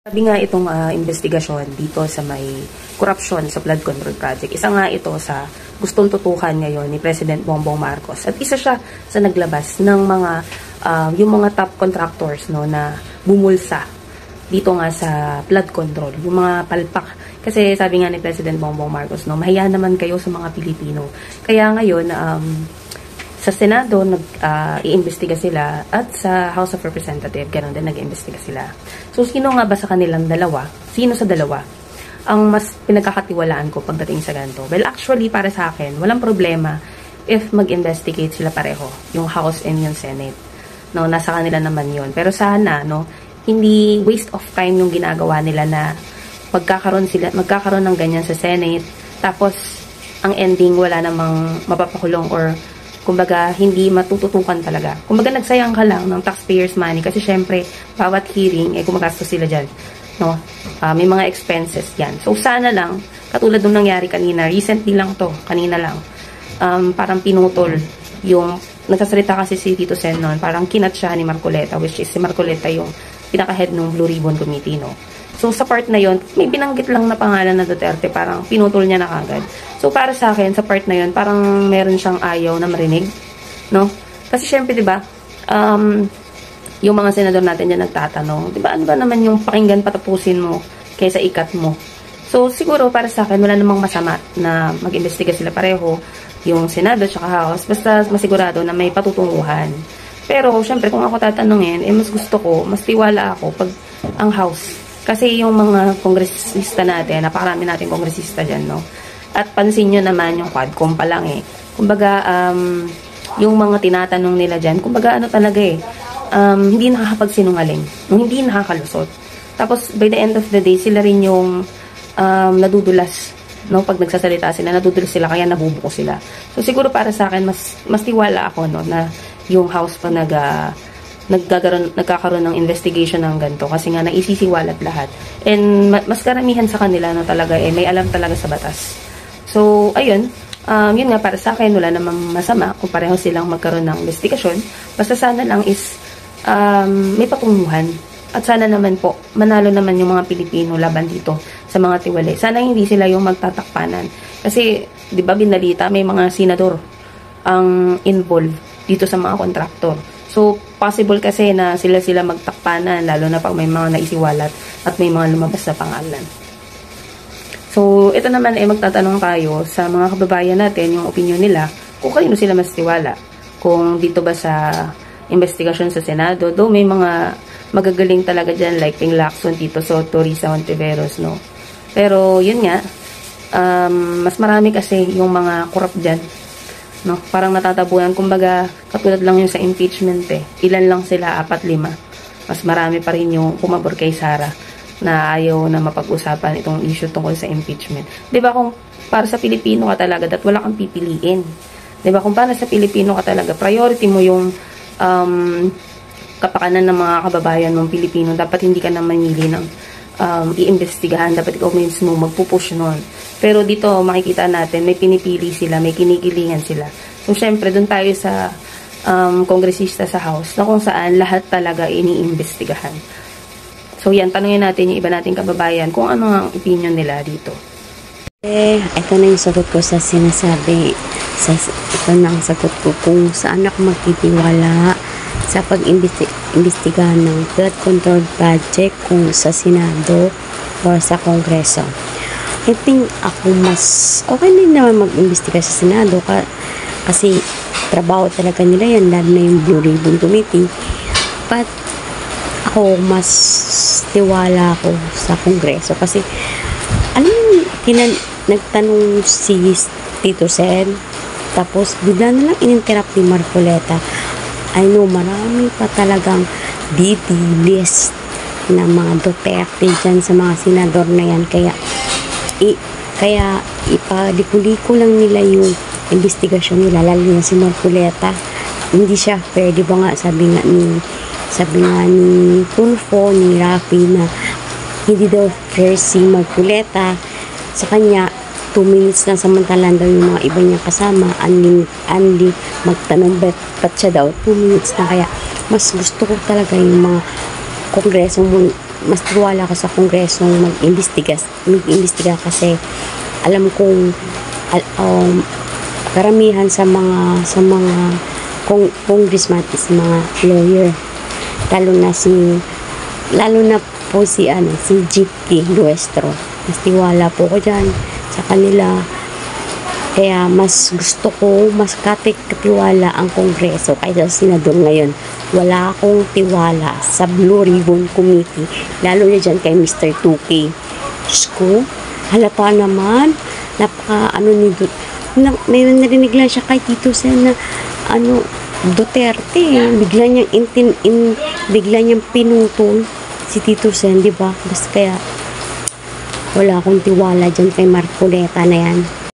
Sabi nga itong investigasyon dito sa may corruption sa flood control project, isa nga ito sa gustong tutukan ngayon ni President Bongbong Marcos. At isa siya sa naglabas ng mga yung mga top contractors no na bumulsa dito nga sa flood control, yung mga palpak. Kasi sabi nga ni President Bongbong Marcos, no, mahiya naman kayo sa mga Pilipino. Kaya ngayon sa Senado, nag-iimbestiga sila at sa House of Representatives, ganun din, nag-iimbestiga sila. So, sino nga ba sa kanilang dalawa? Sino sa dalawa ang mas pinagkakatiwalaan ko pagdating sa ganito? Well, actually, para sa akin, walang problema if mag-investigate sila pareho, yung House and yung Senate. No, nasa kanila naman yun. Pero sana, no, hindi waste of time yung ginagawa nila na magkakaroon ng ganyan sa Senate, tapos ang ending wala namang mapapakulong or kumbaga, hindi matututukan talaga. Kumbaga, nagsayang ka lang ng taxpayers' money kasi syempre, bawat hearing, gumagastos sila dyan. No? May mga expenses yan. So, sana lang, katulad nung nangyari kanina, recently lang to, kanina lang, parang pinutol yung, nagsasalita kasi si Tito Sen noon, parang kinat siya ni Marcoleta, which is si Marcoleta yung pinaka-head ng Blue Ribbon Committee, no? So, sa part na yon, may binanggit lang na pangalan na Duterte, parang pinutol niya na kagad. So, para sa akin, sa part na yon, parang meron siyang ayaw na marinig, no? Kasi, syempre, di ba, yung mga senador natin dyan nagtatanong, di ba, ano ba naman yung pakinggan patapusin mo kaysa ikat mo? So, siguro, para sa akin, wala namang masama na mag-imbestiga sila pareho, yung Senado at House, basta masigurado na may patutunguhan. Pero, syempre, kung ako tatanungin, mas gusto ko, mas tiwala ako pag ang House. Kasi yung mga kongresista natin, napakarami natin kongresista dyan, no? At pansin nyo naman yung quadcom pa lang eh. Kumbaga, yung mga tinatanong nila dyan, kumbaga ano talaga eh, hindi nakakapagsinungaling, hindi nakakalusot. Tapos, by the end of the day, sila rin yung nadudulas, no? Pag nagsasalita sila, nadudulas sila, kaya nabubuko sila. So, siguro para sa akin, mas tiwala ako, no, na yung House pa nagkakaroon ng investigation ng ganito kasi nga naisisiwalat lahat. And mas karamihan sa kanila no talaga may alam talaga sa batas. So, ayun, yun nga para sa akin, wala namang masama kung pareho silang magkaroon ng investigasyon. Basta sana lang is may patunguhan. At sana naman po, manalo naman yung mga Pilipino laban dito sa mga tiwali. Sana hindi sila yung magtatakpanan. Kasi, di ba binalita, may mga senador ang involved dito sa mga kontraktor. So, possible kasi na sila magtakpanan, lalo na pag may mga naisiwalat at may mga lumabas na pangalan. So, ito naman magtatanong tayo sa mga kababayan natin, yung opinion nila, kung kanino sila mas tiwala. Kung dito ba sa investigasyon sa Senado, though may mga magagaling talaga dyan, like Ping Lacson, Tito Soto, Risa Hontiveros, no? Pero, yun nga, mas marami kasi yung mga corrupt dyan. No, parang natatabunan, kumbaga katulad lang yung sa impeachment ilan lang sila, 4-5, mas marami pa rin yung pumabor kay Sara na ayaw na mapag-usapan itong issue tungkol sa impeachment. Diba kung para sa Pilipino ka talaga, that wala kang pipiliin, diba kung para sa Pilipino ka talaga, priority mo yung kapakanan ng mga kababayan mong Pilipino, dapat hindi ka na mamili ng iimbestigahan, dapat ikaw mismo magpupush nun. Pero dito makikita natin, may pinipili sila, may kinikilingan sila. So, syempre, dun tayo sa kongresista sa House, na kung saan lahat talaga iniimbestigahan. So, yan, tanungin natin yung iba nating kababayan kung ano ang opinion nila dito. Ito na yung sagot ko sa sinasabi. Ito na ang sagot ko kung saan ako magtitiwala sa pag-imbestigahan ng flood control project, kung sa Senado o sa Kongreso. I think ako mas okay din naman mag-imbestiga sa Senado kasi trabaho talaga nila yan, lalo na yung Blue Ribbon Committee. But ako mas tiwala ako sa Kongreso kasi alam mo, nagtanong si Tito Sen, tapos bigla na lang ininterrupt ni Marcoleta. I know marami pa talagang DD list na mga Duterte dyan sa mga senador na yan, kaya ipaliko-liko lang nila yung investigasyon nila, lalo na si Marcoleta. Hindi siya fair, di ba nga sabi nga ni Tulfo, ni Rafi, na hindi daw fair si Marcoleta sa kanya. 2 minutes lang, samantalan daw yung mga iba niyang kasama Andy magtanong ba't siya daw 2 minutes na. Kaya mas gusto ko talaga yung mga kongresong mas tiwala ako sa Kongresong mag-imbestiga kasi alam kong karamihan sa mga congressman is mga lawyer, lalo na po si G.T. Nuestro. Mas tiwala po ko dyan sa kanila. Kaya mas gusto ko, mas katiwala ang Kongreso kaysa sa Senador ngayon. Wala akong tiwala sa Blue Ribbon Committee, lalo na dyan kay Mr. 2K. Diyos ko, halata naman, may narinig lang siya kay Tito Sen na Duterte, bigla niyang pinutol si Tito Sen, di ba? Basta kaya wala akong tiwala dyan kay Marcoleta na yan.